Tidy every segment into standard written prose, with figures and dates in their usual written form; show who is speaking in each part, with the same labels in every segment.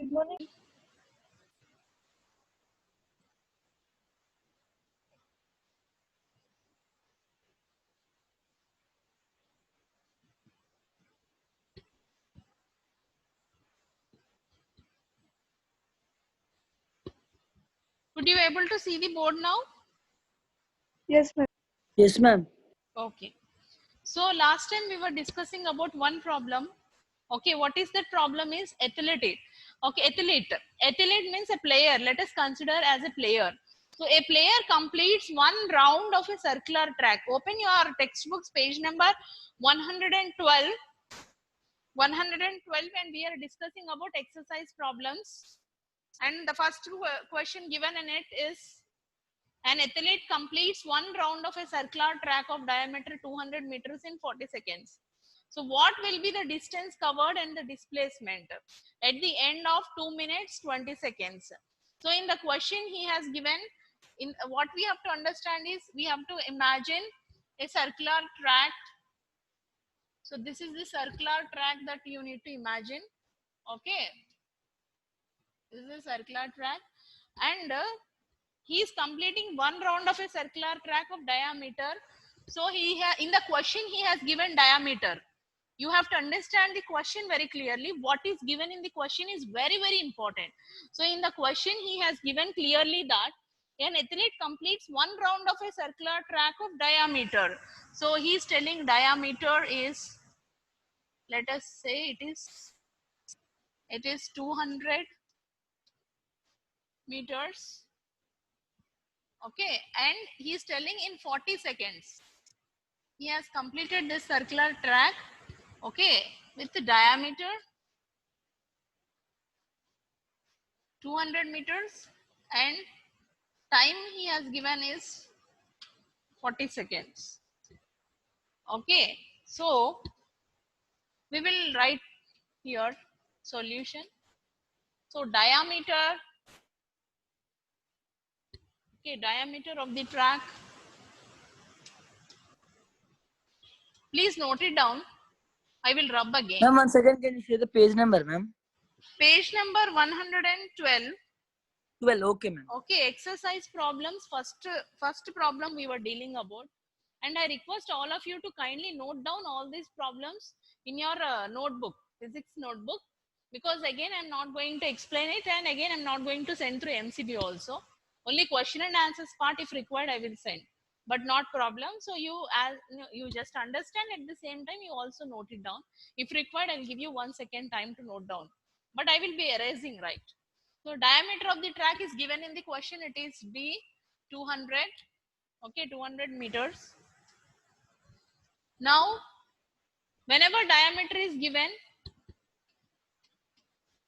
Speaker 1: Good morning.
Speaker 2: Would you able to see the board now?
Speaker 1: Yes, ma'am.
Speaker 3: Yes, ma'am.
Speaker 2: Okay. So last time we were discussing about one problem. Okay, what is that problem is athlete. Okay, athlete. Athlete means a player. Let us consider as a player. So a player completes one round of a circular track. Open your textbooks, page number 112. 112, and we are discussing about exercise problems. And the first question given in it is: an athlete completes one round of a circular track of diameter 200 meters in 40 seconds. So what will be the distance covered and the displacement at the end of 2 minutes 20 seconds? So in the question he has given, in what we have to understand is we have to imagine a circular track. So this is the circular track that you need to imagine. Okay, this is a circular track, and he is completing one round of a circular track of diameter. So in the question he has given diameter. You have to understand the question very clearly. What is given in the question is very, very important. So in the question he has given clearly that an athlete completes one round of a circular track of diameter. So he is telling diameter is, let us say it is 200 meters. Okay, and he is telling in 40 seconds he has completed this circular track, okay, with the diameter 200 meters, and time he has given is 40 seconds. Okay, so we will write here solution. So diameter, okay, diameter of the track, please note it down. I will rub again.
Speaker 3: Ma'am, 1 second, can you share the page number, ma'am?
Speaker 2: Page number 112.
Speaker 3: 12, okay, ma'am.
Speaker 2: Okay, exercise problems. First problem we were dealing about, and I request all of you to kindly note down all these problems in your notebook, physics notebook, because again I'm not going to explain it, and again I'm not going to send through MCB also. Only question and answers part, if required, I will send, but not problem. So you just understand, at the same time you also note it down. If required, I'll give you 1 second time to note down, but I will be erasing, right? So diameter of the track is given in the question. It is D 200. Okay, 200 meters. Now, whenever diameter is given,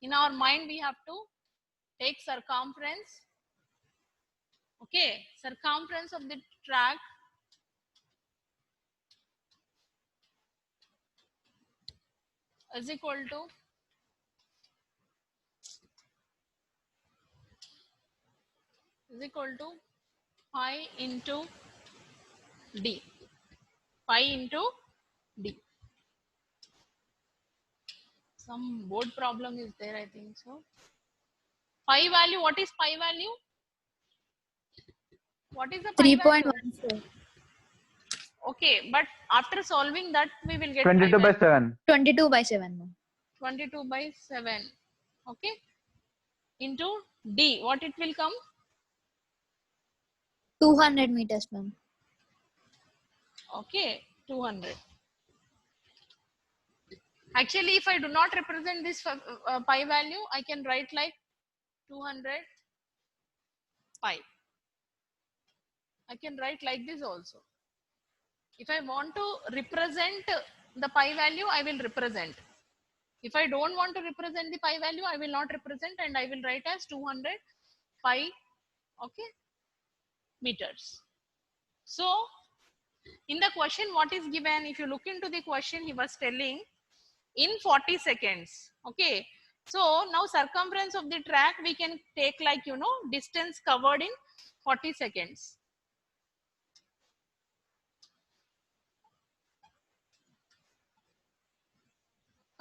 Speaker 2: in our mind we have to take circumference. Okay, circumference of the track is equal to pi into D. Pi into D. Some board problem is there, I think so. Pi value, what is pi value? What is the pi
Speaker 4: 3.14.
Speaker 2: Okay, but after solving that, we will get
Speaker 5: 22 by 7.
Speaker 4: 22 by 7. ma'am.
Speaker 2: 22 by 7. Okay, into D, what it will come?
Speaker 4: 200 meters, ma'am.
Speaker 2: Okay, 200. Actually, if I do not represent this pi value, I can write like 200 pi. I can write like this also. If I want to represent the pi value, I will represent. If I don't want to represent the pi value, I will not represent, and I will write as 200 pi, okay, meters. So in the question, what is given? If you look into the question, he was telling in 40 seconds. Okay, so now circumference of the track we can take like, distance covered in 40 seconds.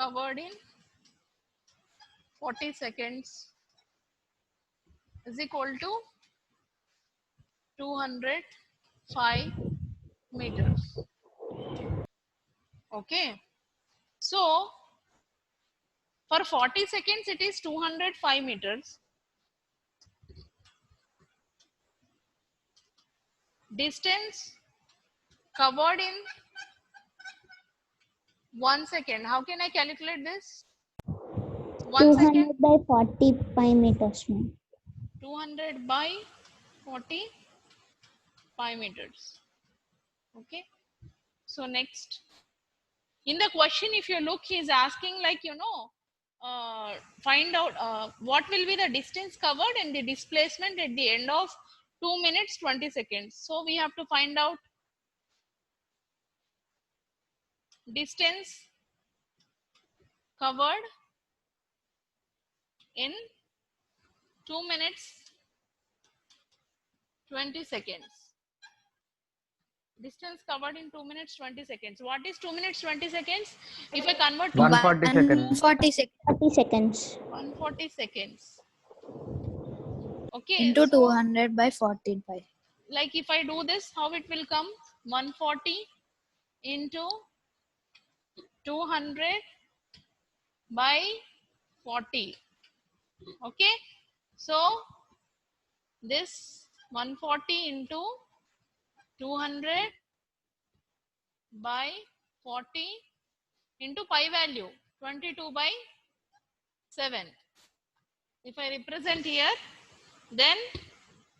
Speaker 2: Covered in 40 seconds is equal to 205 meters. Okay. So for 40 seconds, it is 205 meters. Distance covered in 1 second. How can I calculate this? 1 second.
Speaker 5: 200 by 45 meters, ma'am.
Speaker 2: 200 by 45 meters. Okay. So next, in the question, if you look, he's asking like, find out what will be the distance covered and the displacement at the end of 2 minutes 20 seconds. So we have to find out distance covered in 2 minutes 20 seconds. Distance covered in 2 minutes 20 seconds. What is 2 minutes 20 seconds? If I convert to
Speaker 6: 140 seconds.
Speaker 4: 140 seconds
Speaker 5: 30 seconds.
Speaker 2: 140 seconds. Okay.
Speaker 4: into
Speaker 2: So
Speaker 4: 200 by 45.
Speaker 2: like if I do this, how it will come? 140 into 200 by 40. Okay. So this 140 into 200 by 40 into pi value 22 by 7. If I represent here, then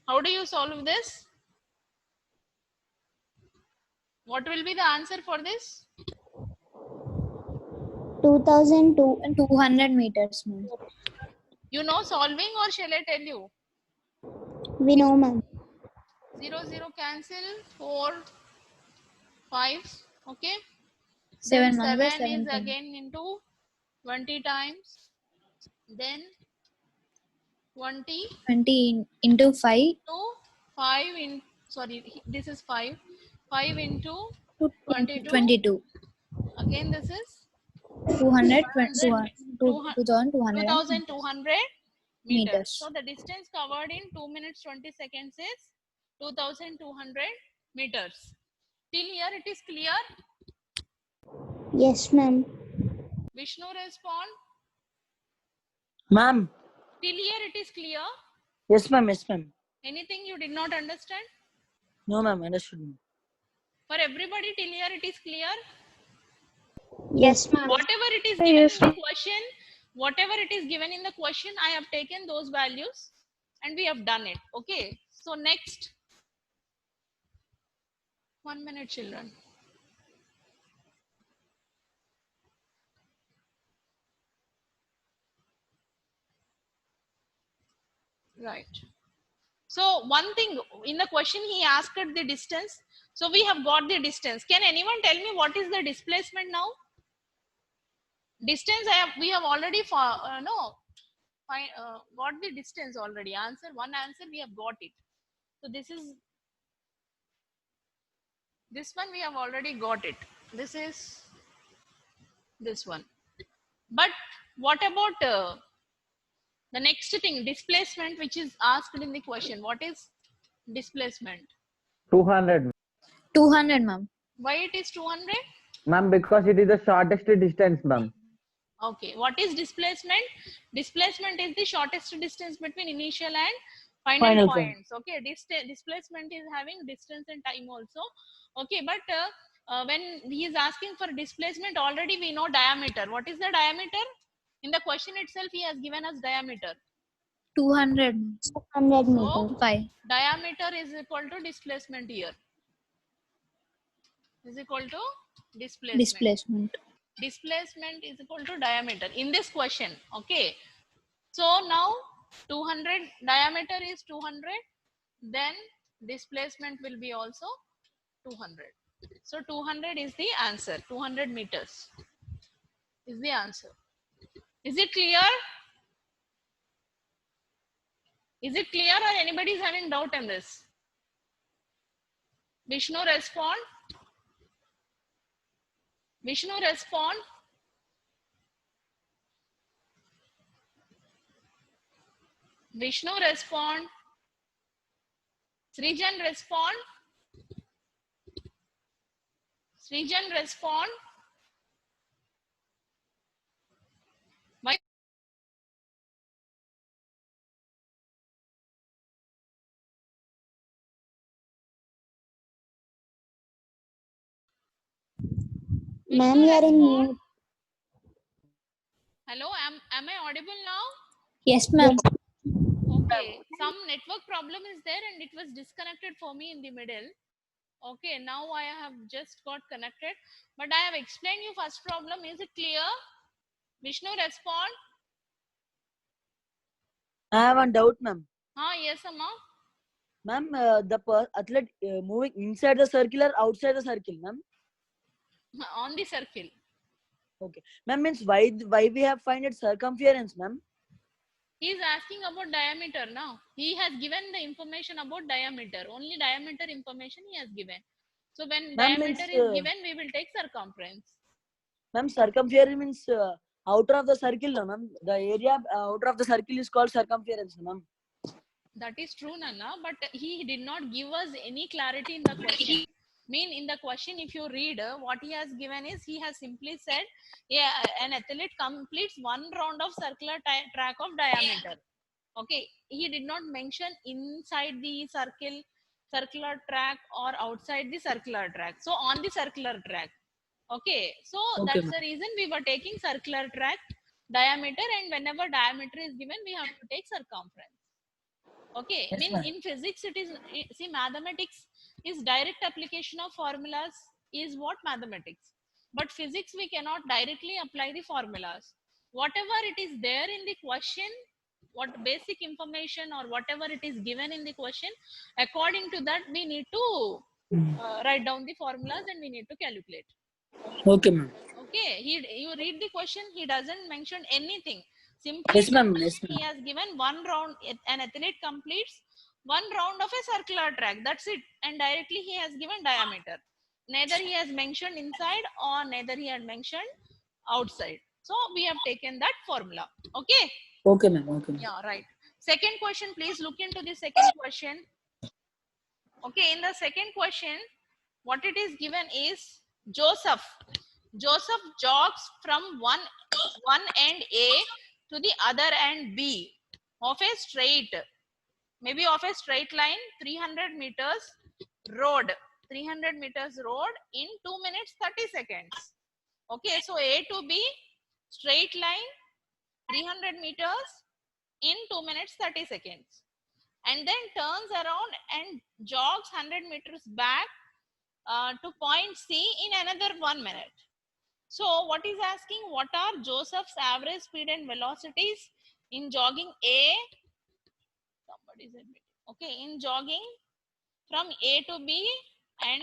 Speaker 2: how do you solve this? What will be the answer for this?
Speaker 5: 2002.
Speaker 4: 200 meters, ma'am.
Speaker 2: You know solving, or shall I tell you?
Speaker 5: We know, ma'am.
Speaker 2: 0 0 cancel, 4 5. Okay.
Speaker 4: 7
Speaker 2: Then
Speaker 4: 1 by
Speaker 2: 7 is
Speaker 4: 7.
Speaker 2: again into 20 times. Then 20
Speaker 4: 20 into 5
Speaker 2: to 5 in, sorry, this is 5. 5 into
Speaker 4: to
Speaker 2: 22.
Speaker 4: 22.
Speaker 2: Again this is
Speaker 4: 200,
Speaker 2: 2200
Speaker 4: 2200
Speaker 2: meters.
Speaker 4: meters.
Speaker 2: So the distance covered in 2 minutes 20 seconds is 2200 meters. Till here it is clear?
Speaker 5: Yes, ma'am.
Speaker 2: Vishnu respond.
Speaker 3: Ma'am.
Speaker 2: Till here it is clear?
Speaker 3: Yes, ma'am. Yes, ma'am.
Speaker 2: Anything you did not understand?
Speaker 3: No, ma'am. Understood, ma'am.
Speaker 2: For everybody till here it is clear?
Speaker 5: Yes, ma'am.
Speaker 2: Whatever it is given in the question, whatever it is given in the question, I have taken those values and we have done it. Okay. So next, 1 minute, children. Right. So one thing in the question he asked the distance. So we have got the distance. Can anyone tell me what is the displacement now? Distance we have already got the distance already. One answer we have got it. So this one we have already got it. This is this one. But what about the next thing, displacement, which is asked in the question? What is displacement?
Speaker 6: 200.
Speaker 4: 200, ma'am.
Speaker 2: Why it is 200?
Speaker 6: Ma'am, because it is the shortest distance, ma'am.
Speaker 2: Okay. What is displacement? Displacement is the shortest distance between initial and final points. Okay. Displacement is having distance and time also. Okay. But when he is asking for displacement, already we know diameter. What is the diameter? In the question itself, he has given us diameter.
Speaker 4: 200.
Speaker 5: 200 meters.
Speaker 2: So
Speaker 4: 5.
Speaker 2: diameter is equal to displacement here. Is equal to displacement. Displacement is equal to diameter in this question. Okay. So now 200, diameter is 200. Then displacement will be also 200. So 200 is the answer. 200 meters is the answer. Is it clear? Is it clear, or anybody is having doubt in this? Vishnu respond. Vishnu respond. Vishnu respond. Srijan respond. Srijan respond. Why?
Speaker 5: Ma'am,
Speaker 2: Vishnu
Speaker 5: you are in
Speaker 2: respond.
Speaker 5: mute.
Speaker 2: Hello, am I audible now?
Speaker 4: Yes, ma'am.
Speaker 2: Okay, some network problem is there and it was disconnected for me in the middle. Okay, now I have just got connected, but I have explained you first problem. Is it clear? Vishnu respond.
Speaker 3: I have one doubt, ma'am.
Speaker 2: Yes, Amma.
Speaker 3: Ma'am, the athlete moving inside the circle or outside the circle, ma'am?
Speaker 2: On the circle.
Speaker 3: Okay. Ma'am, means why we have find it circumference, ma'am?
Speaker 2: He is asking about diameter now. He has given the information about diameter. Only diameter information he has given. So when
Speaker 3: Ma'am,
Speaker 2: diameter
Speaker 3: means,
Speaker 2: is given, we will take circumference.
Speaker 3: Ma'am, circumference means outer of the circle, no, ma'am. The area outer of the circle is called circumference, ma'am.
Speaker 2: That is true, Nana, but he did not give us any clarity in the question. In the question, if you read what he has given is, he has simply said, yeah, an athlete completes one round of circular track of diameter. Okay, he did not mention inside the circular track or outside the circular track. So on the circular track. Okay, so
Speaker 3: Okay,
Speaker 2: that's
Speaker 3: ma'am.
Speaker 2: the reason we were taking circular track diameter, and whenever diameter is given, we have to take circumference. Okay,
Speaker 3: Yes, ma'am.
Speaker 2: in physics it is, see, mathematics is direct application of formulas is what mathematics, but physics we cannot directly apply the formulas. Whatever it is there in the question, what basic information or whatever it is given in the question, according to that we need to write down the formulas and we need to calculate.
Speaker 3: Okay, ma'am.
Speaker 2: Okay, you read the question, he doesn't mention anything. Simply
Speaker 3: Yes, ma'am. Yes,
Speaker 2: he
Speaker 3: ma'am.
Speaker 2: has given one round, an athlete completes one round of a circular track. That's it. And directly he has given diameter. Neither he has mentioned inside or neither he had mentioned outside. So we have taken that formula. Okay.
Speaker 3: Okay, ma'am. Okay, ma'am.
Speaker 2: Yeah, right. Second question, please look into the second question. Okay, in the second question, what it is given is Joseph. Joseph jogs from one end A to the other end B of a straight, maybe of a straight line, 300 meters road, 300 meters road in 2 minutes 30 seconds. Okay, so A to B, straight line, 300 meters in 2 minutes 30 seconds, and then turns around and jogs 100 meters back to point C in another 1 minute. So what is asking, what are Joseph's average speed and velocities in jogging A? Somebody is admitting. Okay, in jogging from A to B and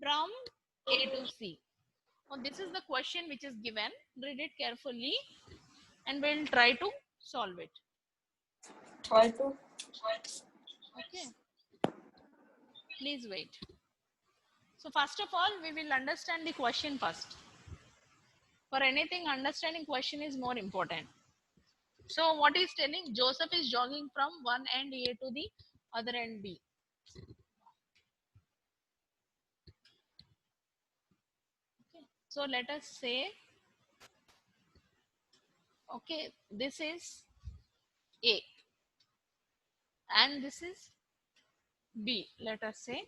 Speaker 2: from A to C. Now this is the question which is given. Read it carefully and we'll try to solve it.
Speaker 3: Try to.
Speaker 2: Okay. Please wait. So first of all, we will understand the question first. For anything, understanding question is more important. So what is telling, Joseph is jogging from one end A to the other end B. Okay. So let us say, okay, this is A and this is B, let us say,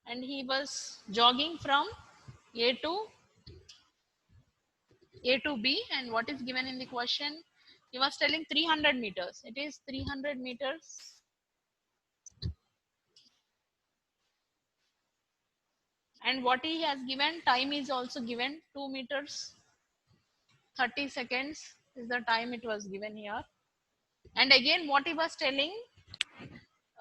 Speaker 2: and he was jogging from A to B, and what is given in the question, he was telling 300 meters. It is 300 meters. And what he has given, time is also given, 2 meters 30 seconds is the time it was given here. And again what he was telling,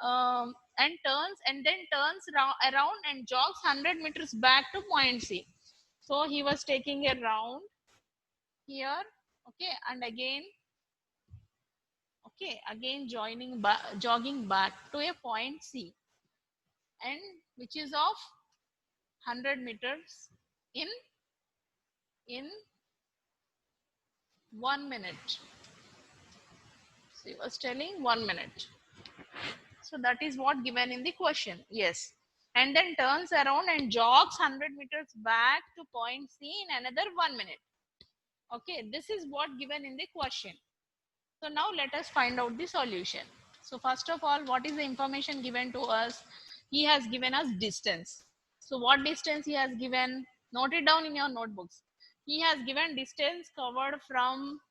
Speaker 2: and then turns around and jogs 100 meters back to point C. So he was taking a round here, okay, and again, okay, again jogging back to a point C, and which is of 100 meters in 1 minute. So he was telling 1 minute. So that is what given in the question. Yes. And then turns around and jogs 100 meters back to point C in another 1 minute. Okay, this is what given in the question. So now let us find out the solution. So first of all, what is the information given to us? He has given us distance. So what distance he has given? Note it down in your notebooks. He has given distance covered from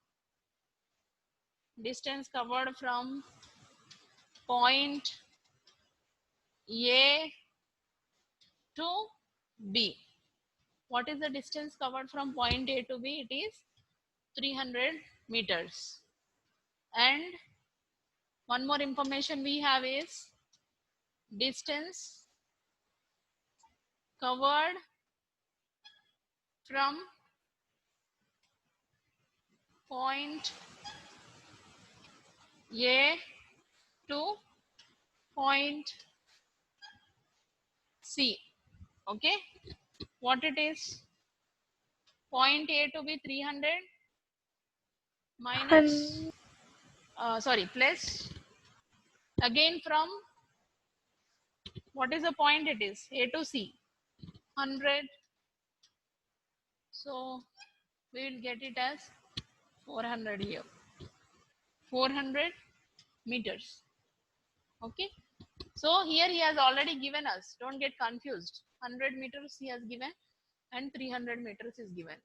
Speaker 2: point A to B. What is the distance covered from point A to B? It is 300 meters. And one more information we have is distance covered from point A to point C. Okay, what it is? Point A to be 300 minus plus again from what is the point? It is A to C 100. So we will get it as 400 here. 400 meters. Okay. So here he has already given us. Don't get confused. 100 meters he has given and 300 meters is given.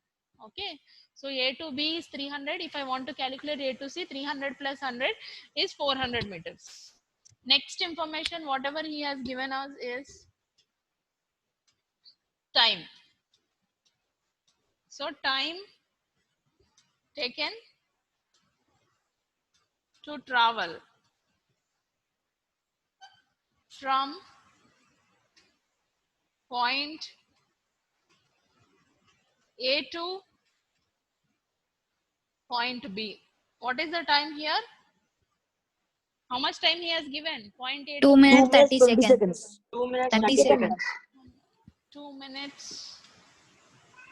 Speaker 2: Okay. So A to B is 300. If I want to calculate A to C, 300 plus 100 is 400 meters. Next information, whatever he has given us is time. So time taken to travel from point A to point B. What is the time here? How much time he has given? Point A
Speaker 4: 2
Speaker 2: to
Speaker 4: minutes 30
Speaker 3: 20
Speaker 4: seconds.
Speaker 3: seconds.
Speaker 5: 2 minutes
Speaker 4: 30
Speaker 5: 30
Speaker 4: seconds.
Speaker 5: seconds.
Speaker 2: 2 minutes.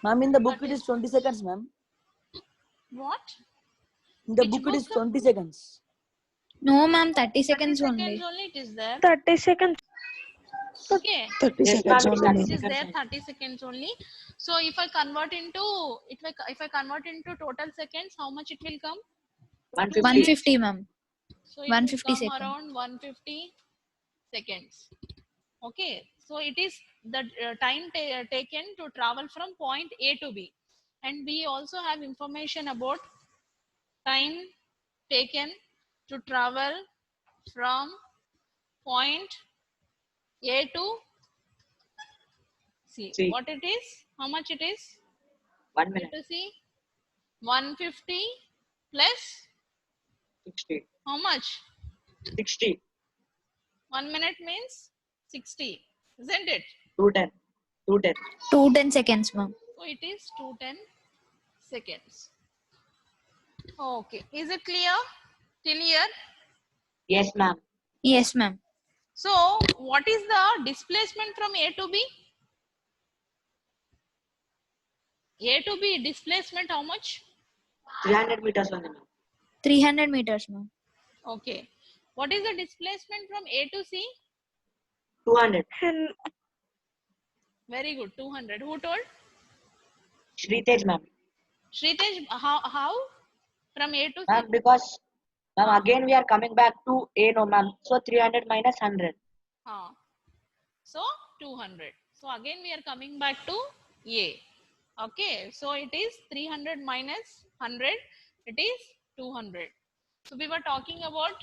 Speaker 3: Ma'am, in the book
Speaker 2: 30
Speaker 3: it is 20 seconds, ma'am.
Speaker 2: What?
Speaker 3: In the
Speaker 2: Which
Speaker 3: book it is
Speaker 2: book?
Speaker 3: 20 seconds.
Speaker 4: No, ma'am, 30
Speaker 2: 30
Speaker 4: seconds
Speaker 2: seconds
Speaker 4: only.
Speaker 2: only it is there.
Speaker 1: 30 seconds.
Speaker 2: Okay.
Speaker 1: 30
Speaker 5: Yes,
Speaker 1: seconds
Speaker 5: ma'am, it's
Speaker 1: only.
Speaker 5: 30
Speaker 2: It is there
Speaker 5: seconds.
Speaker 2: 30 seconds only. So if I convert into total seconds, how much it will come?
Speaker 5: 150.
Speaker 4: 150, ma'am.
Speaker 2: So it
Speaker 4: 150
Speaker 2: will come
Speaker 4: seconds.
Speaker 2: around 150 seconds. Okay. So it is the time taken to travel from point A to B. And we also have information about time taken to travel from point A to C.
Speaker 5: C.
Speaker 2: What it is? How much it is?
Speaker 5: 1
Speaker 2: A
Speaker 5: minute.
Speaker 2: to C? 150 plus
Speaker 5: 60.
Speaker 2: how much?
Speaker 5: 60.
Speaker 2: 1 minute means 60, isn't it?
Speaker 5: 210. 210.
Speaker 4: 210 seconds, ma'am.
Speaker 2: So it is 210 seconds. Okay. Is it clear? Till here?
Speaker 5: Yes, ma'am.
Speaker 4: Yes, ma'am.
Speaker 2: So what is the displacement from A to B? A to B displacement how much?
Speaker 5: 300 meters only, ma'am.
Speaker 4: 300 meters, ma'am.
Speaker 2: Okay. What is the displacement from A to C?
Speaker 5: 200.
Speaker 1: And
Speaker 2: Very good. 200. Who told?
Speaker 5: Sritej, ma'am.
Speaker 2: Sritej, how? From A to C?
Speaker 5: Ma'am, because, ma'am, again we are coming back to A, no, ma'am. So 300 minus 100.
Speaker 2: So 200. So again we are coming back to A. Okay. So it is 300 minus 100. It is 200. So we were talking about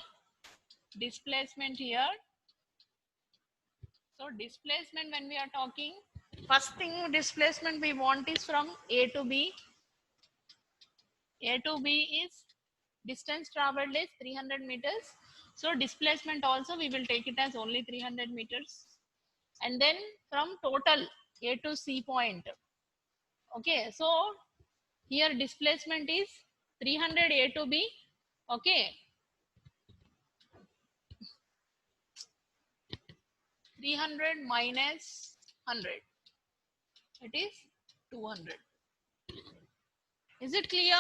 Speaker 2: displacement here. So displacement, when we are talking, first thing displacement we want is from A to B. A to B is distance traveled is 300 meters. So displacement also we will take it as only 300 meters. And then from total A to C point. Okay, so here displacement is 300 A to B. Okay. 300 minus 100. It is 200. Is it clear?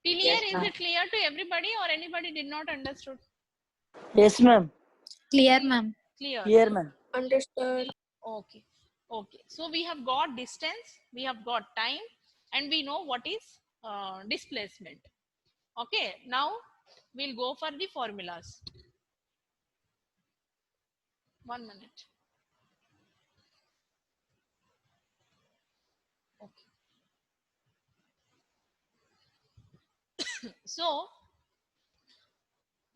Speaker 2: Till
Speaker 5: Yes,
Speaker 2: here, is
Speaker 5: ma'am.
Speaker 2: it clear to everybody or anybody did not understood?
Speaker 3: Yes, ma'am.
Speaker 4: Clear, ma'am.
Speaker 2: Clear.
Speaker 3: Here, ma'am.
Speaker 1: Understood.
Speaker 2: Okay. Okay. So we have got distance, we have got time, and we know what is displacement. Okay. Now we'll go for the formulas. 1 minute. Okay. So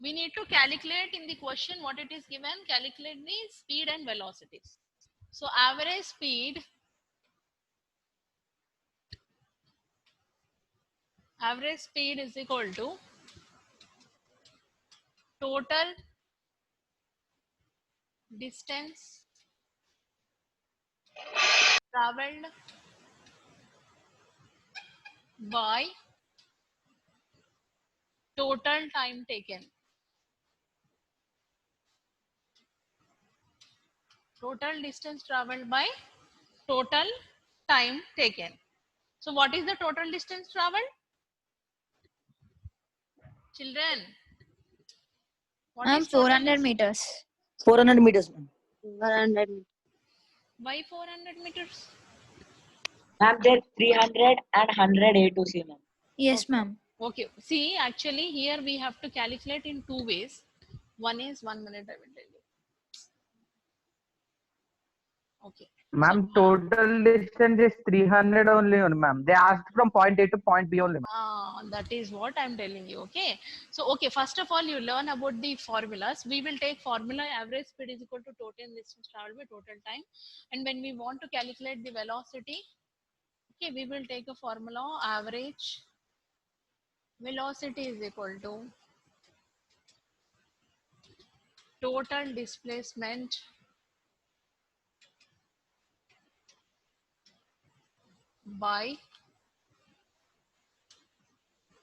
Speaker 2: we need to calculate in the question what it is given, calculate the speed and velocities. So average speed is equal to total distance traveled by total time taken. Total distance traveled by total time taken. So what is the total distance traveled? Children, what
Speaker 4: Ma'am,
Speaker 2: is total
Speaker 4: 400
Speaker 2: distance?
Speaker 4: meters.
Speaker 3: 400 meters, ma'am.
Speaker 1: 100.
Speaker 2: Why 400 meters?
Speaker 5: Ma'am, there's 300 and 100 A to C, ma'am.
Speaker 4: Yes,
Speaker 2: Okay.
Speaker 4: ma'am.
Speaker 2: Okay. See, actually here we have to calculate in two ways. One is 1 minute, I will tell you. Okay.
Speaker 6: Ma'am, total distance is 300 only, ma'am. They asked from point A to point B only, ma'am.
Speaker 2: That is what I'm telling you. Okay. So, okay, first of all, you learn about the formulas. We will take formula average speed is equal to total distance traveled by total time. And when we want to calculate the velocity, okay, we will take a formula average velocity is equal to total displacement by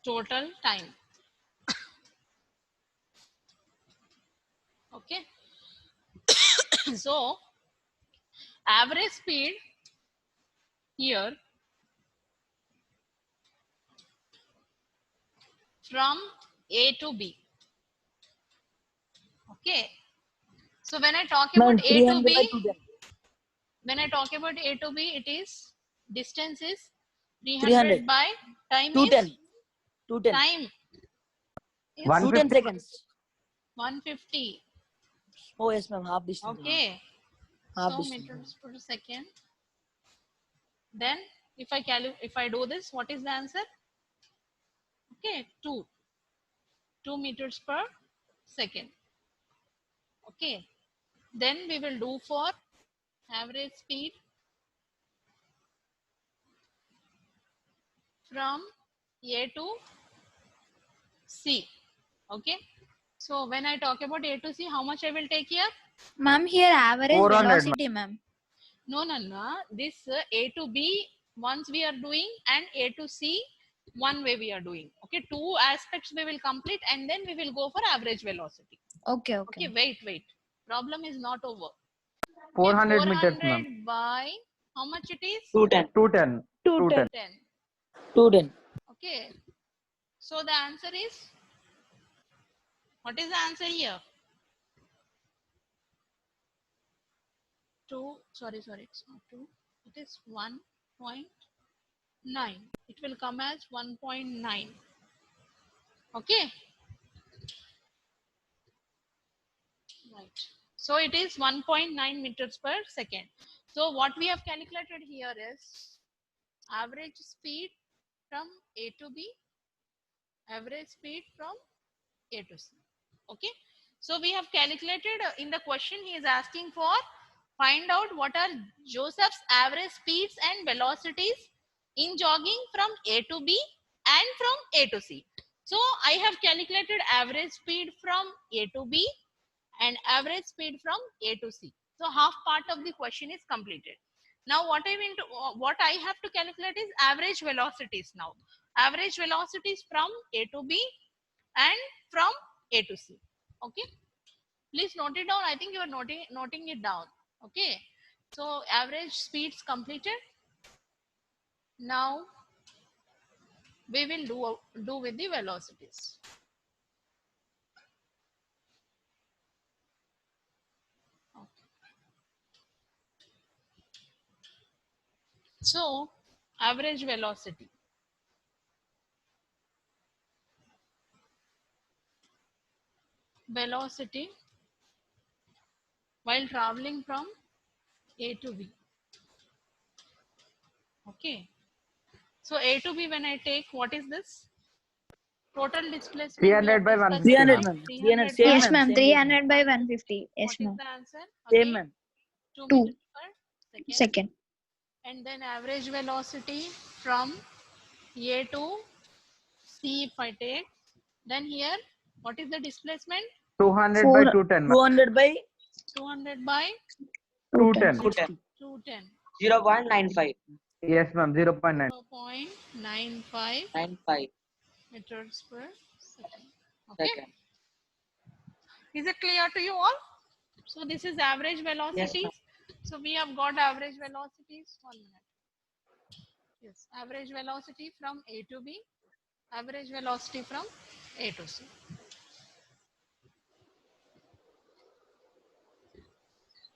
Speaker 2: total time. Okay. So average speed here from A to B. Okay. So when I talk
Speaker 3: Ma'am,
Speaker 2: about A to
Speaker 3: 300 by
Speaker 2: B,
Speaker 3: 210.
Speaker 2: when I talk about A to B, it is distance is 300
Speaker 3: 300.
Speaker 2: by time
Speaker 3: 210.
Speaker 2: is
Speaker 3: 210.
Speaker 2: time is
Speaker 3: 210
Speaker 6: 150.
Speaker 3: seconds.
Speaker 2: 150.
Speaker 3: Oh, yes, ma'am. Half distance. ma'am.
Speaker 2: Okay.
Speaker 3: Half
Speaker 2: So
Speaker 3: distance.
Speaker 2: meters per second. Then if I do this, what is the answer? Okay, 2 meters per second. Okay. Then we will do for average speed from A to C. Okay. So when I talk about A to C, how much I will take here?
Speaker 4: Ma'am, here average
Speaker 6: 400,
Speaker 4: velocity, ma'am.
Speaker 2: No. This A to B once we are doing and A to C one way we are doing. Okay. Two aspects we will complete and then we will go for average velocity.
Speaker 4: Okay,
Speaker 2: Okay.
Speaker 4: okay.
Speaker 2: Wait. Problem is not over.
Speaker 6: 400 meters,
Speaker 2: 400
Speaker 6: ma'am.
Speaker 2: by how much it is?
Speaker 5: 210.
Speaker 6: 210.
Speaker 1: 210.
Speaker 2: 10.
Speaker 3: 210.
Speaker 2: Okay. So the answer is, what is the answer here? 2, sorry, it's not 2. It is 1.9. It will come as 1.9. Okay. Right. So it is 1.9 meters per second. So what we have calculated here is average speed from A to B, average speed from A to C. Okay. So we have calculated in the question he is asking for find out what are Joseph's average speeds and velocities in jogging from A to B and from A to C. So I have calculated average speed from A to B and average speed from A to C. So half part of the question is completed. Now what I have to calculate is average velocities now. Average velocities from A to B and from A to C. Okay. Please note it down. I think you are noting it down. Okay. So average speeds completed. Now we will do with the velocities. Okay. So average velocity. Velocity while traveling from A to B. Okay. So A to B, when I take, what is this? Total displacement.
Speaker 6: 300 by 150.
Speaker 3: 300,
Speaker 6: ma'am.
Speaker 3: ma'am.
Speaker 2: 300
Speaker 3: Same,
Speaker 4: Yes,
Speaker 3: ma'am.
Speaker 4: ma'am.
Speaker 3: Same here, ma'am.
Speaker 4: 300 by 150. Yes,
Speaker 2: What is
Speaker 4: ma'am.
Speaker 2: the answer?
Speaker 3: Same,
Speaker 2: Again,
Speaker 3: ma'am.
Speaker 2: 2
Speaker 4: 2
Speaker 2: meters per second.
Speaker 4: second.
Speaker 2: And then average velocity from A to C, if I take, then here, what is the displacement?
Speaker 6: 200 by 210. ma'am.
Speaker 3: 200 by
Speaker 2: 200 by
Speaker 6: 210.
Speaker 5: 210.
Speaker 2: 210.
Speaker 5: 0.95.
Speaker 6: Yes, ma'am. 0.9.
Speaker 2: 0.95
Speaker 5: 95
Speaker 2: meters per second. Okay.
Speaker 5: second.
Speaker 2: Is it clear to you all? So this is average velocities.
Speaker 5: ma'am.
Speaker 2: So we have got average velocities. 1 minute. Yes, average velocity from A to B, average velocity from A to C.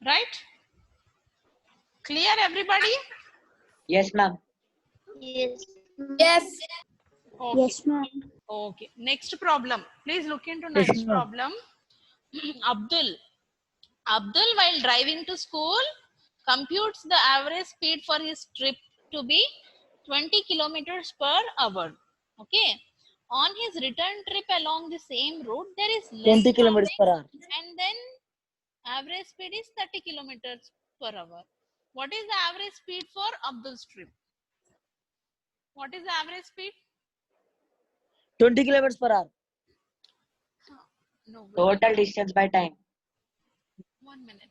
Speaker 2: Right? Clear, everybody?
Speaker 5: Yes, ma'am.
Speaker 4: Yes.
Speaker 2: Okay.
Speaker 4: ma'am.
Speaker 2: Okay. Next problem. Please look into
Speaker 3: Yes,
Speaker 2: next
Speaker 3: ma'am.
Speaker 2: problem. Abdul, while driving to school, computes the average speed for his trip to be 20 kilometers per hour. Okay. On his return trip along the same route, there is less
Speaker 3: 20 kilometers
Speaker 2: traffic,
Speaker 3: per hour.
Speaker 2: and then average speed is 30 kilometers per hour. What is the average speed for Abdul's trip? What is the average speed?
Speaker 3: 20 kilometers per hour.
Speaker 2: No.
Speaker 5: Total distance by time.
Speaker 2: 1 minute.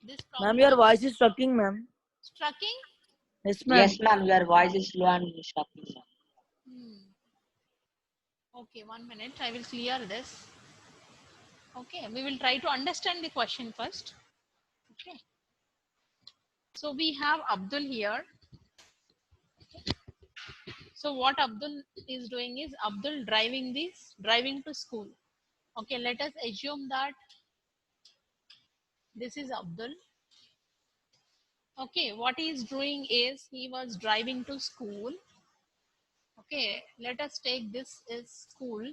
Speaker 2: This
Speaker 3: Ma'am,
Speaker 2: problem
Speaker 3: your voice is sucking, ma'am.
Speaker 2: Strucking?
Speaker 3: Yes, ma'am.
Speaker 5: Yes, ma'am. Your voice is slow and stopping.
Speaker 2: Okay, 1 minute. I will clear this. Okay, we will try to understand the question first. Okay. So we have Abdul here. So what Abdul is doing is Abdul driving to school. Okay, let us assume that this is Abdul. Okay, what he is doing is he was driving to school. Okay, let us take this as school.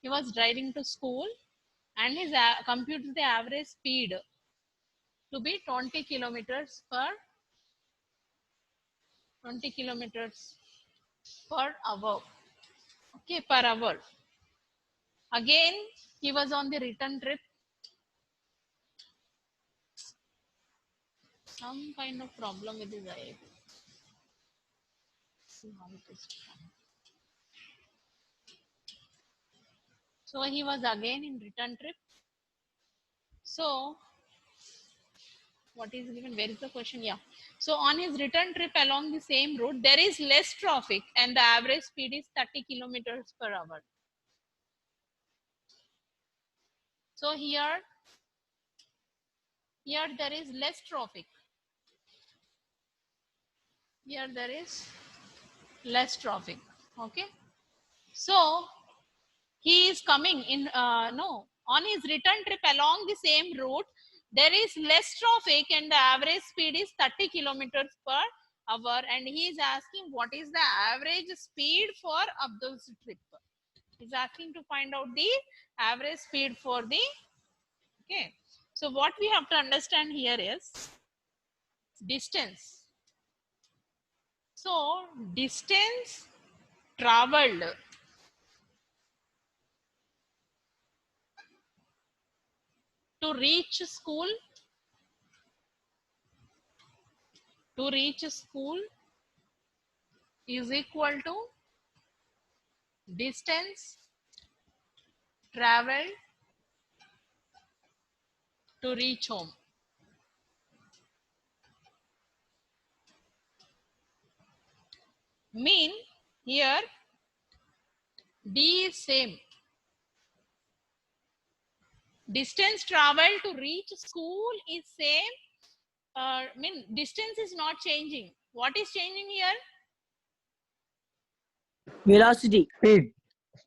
Speaker 2: He was driving to school and his computes the average speed to be 20 kilometers per hour. Okay, per hour. Again, he was on the return trip. Some kind of problem with his eye. See how it is. So he was again in return trip. So what is given? Where is the question? Yeah. So on his return trip along the same route, there is less traffic and the average speed is 30 kilometers per hour. So here there is less traffic. Here there is less traffic. Okay. So he is coming in, on his return trip along the same route, there is less traffic and the average speed is 30 kilometers per hour. And he is asking what is the average speed for Abdul's trip. He's asking to find out the average speed for the, okay. So what we have to understand here is distance. So distance traveled to reach school is equal to distance traveled to reach home. Mean here D is same. Distance traveled to reach school is same. Mean distance is not changing. What is changing here?
Speaker 3: Velocity.
Speaker 6: Speed.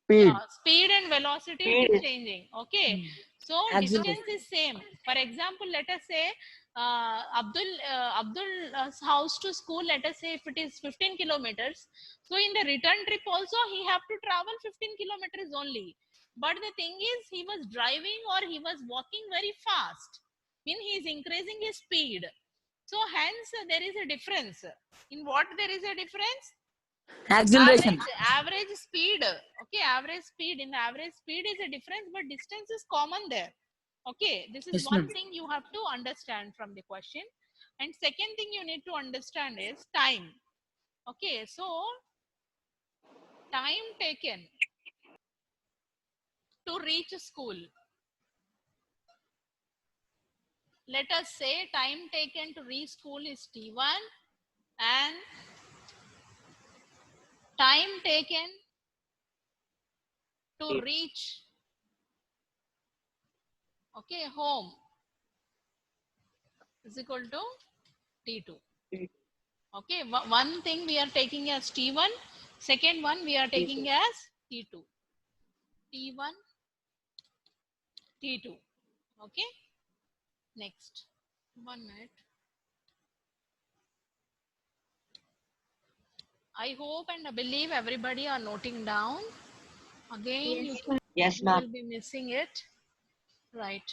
Speaker 2: Yeah, speed and velocity
Speaker 5: Speed
Speaker 2: it is
Speaker 5: is-
Speaker 2: changing. Okay. So
Speaker 3: Acceleration.
Speaker 2: distance is same. For example, let us say Abdul's house to school, let us say if it is 15 kilometers. So in the return trip also he have to travel 15 kilometers only. But the thing is he was driving or he was walking very fast. Mean he is increasing his speed. So hence there is a difference. In what there is a difference?
Speaker 3: Acceleration.
Speaker 2: Average speed. Okay, average speed. In the average speed is a difference, but distance is common there. Okay, this is
Speaker 3: Yes,
Speaker 2: one
Speaker 3: ma'am.
Speaker 2: thing you have to understand from the question. And second thing you need to understand is time. Okay, so time taken to reach school. Let us say time taken to reach school is T1 and time taken to reach home is equal to T2. Okay, one thing we are taking as T1, second one we are taking as T2. T1, T2. Okay, next. 1 minute. I hope and I believe everybody are noting down. Again,
Speaker 4: Yes,
Speaker 5: Yes,
Speaker 2: you
Speaker 5: ma'am.
Speaker 2: will be missing it. Right.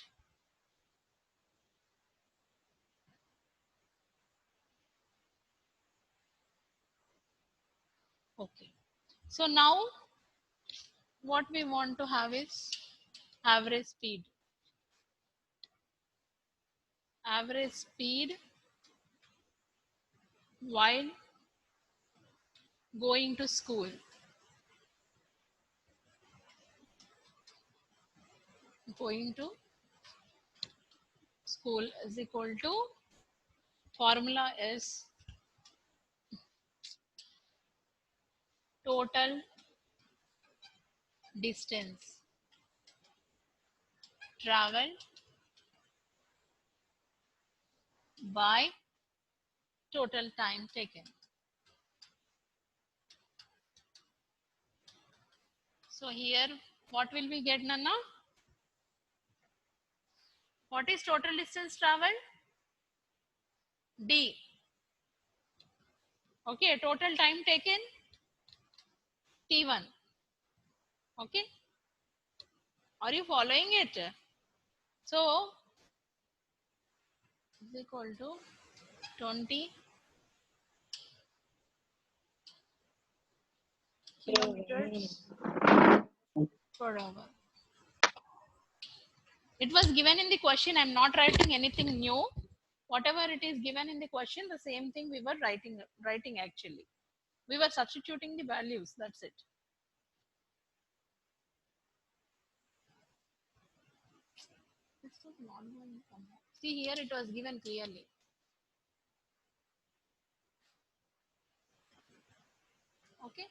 Speaker 2: Okay. So now what we want to have is average speed. Average speed while going to school. Going to school is equal to, formula is total distance traveled by total time taken. So here, what will we get, Nana? What is total distance traveled? D. Okay, total time taken, T1. Okay, are you following it? So, is equal to 20 kilometers per hour. It was given in the question. I'm not writing anything new. Whatever it is given in the question, the same thing we were writing actually. We were substituting the values. That's it. This was not going to come out. See here, it was given clearly. Okay,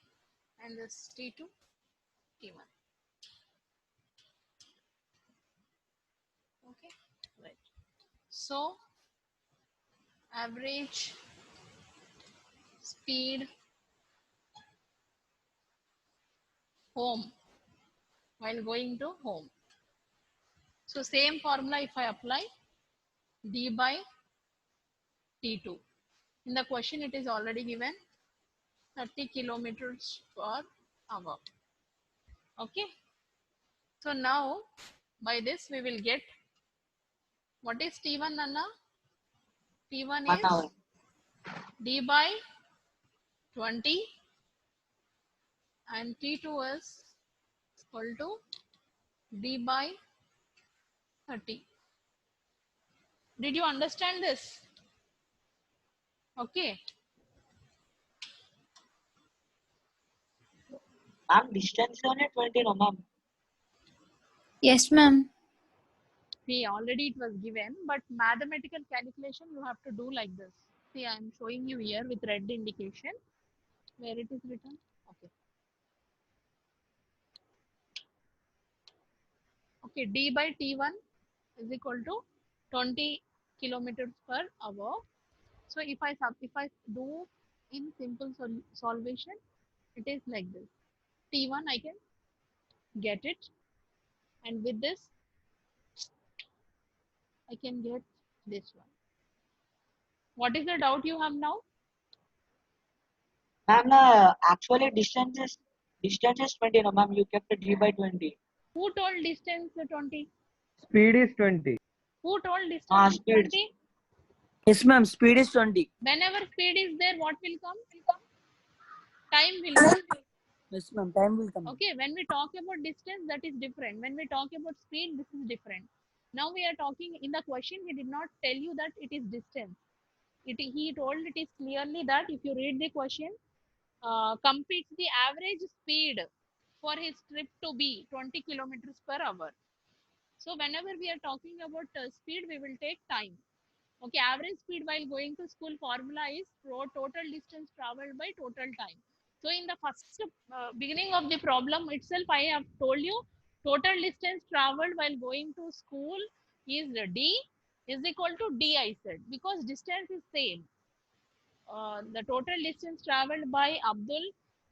Speaker 2: and this T2, T1. Okay, right. So average speed home while going to home. So same formula if I apply, D by T2. In the question it is already given 30 kilometers per hour. Okay. So now by this we will get, what is T1, Nana? T1
Speaker 5: 1
Speaker 2: is
Speaker 5: hour.
Speaker 2: D by 20 and T2 is equal to D by 30. Did you understand this? Okay.
Speaker 5: Ma'am, distance is only 20, no, ma'am.
Speaker 4: Yes, ma'am.
Speaker 2: See, already it was given, but mathematical calculation you have to do like this. See, I am showing you here with red indication where it is written. Okay. Okay, D by T1 is equal to 20 kilometers per hour. So if I do in simple solvation, It is like this. T1 I can get it, and with this I can get this one. What is the doubt you have now?
Speaker 5: Ma'am, actually distance is 20, no ma'am. You kept d by 20.
Speaker 2: Who told distance 20?
Speaker 6: Speed is 20.
Speaker 2: Who told distance is
Speaker 5: Speed.
Speaker 2: 20?
Speaker 3: Yes, ma'am. Speed is 20.
Speaker 2: Whenever speed is there, what will come? Time will come.
Speaker 3: Yes, ma'am. Time will come.
Speaker 2: Okay, when we talk about distance, that is different. When we talk about speed, this is different. Now we are talking in the question, he did not tell you that it is distance. He told it is clearly that if you read the question, completes the average speed for his trip to be 20 kilometers per hour. So whenever we are talking about speed, we will take time. Okay, average speed while going to school formula is total distance traveled by total time. So in the first beginning of the problem itself, I have told you total distance traveled while going to school is D is equal to D, I said, because distance is same. The total distance traveled by Abdul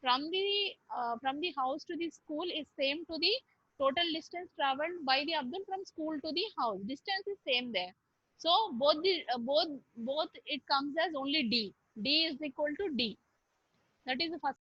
Speaker 2: from the house to the school is same to the total distance traveled by the Abdul from school to the house. Distance is same there. So both it comes as only D. D is equal to D. That is the first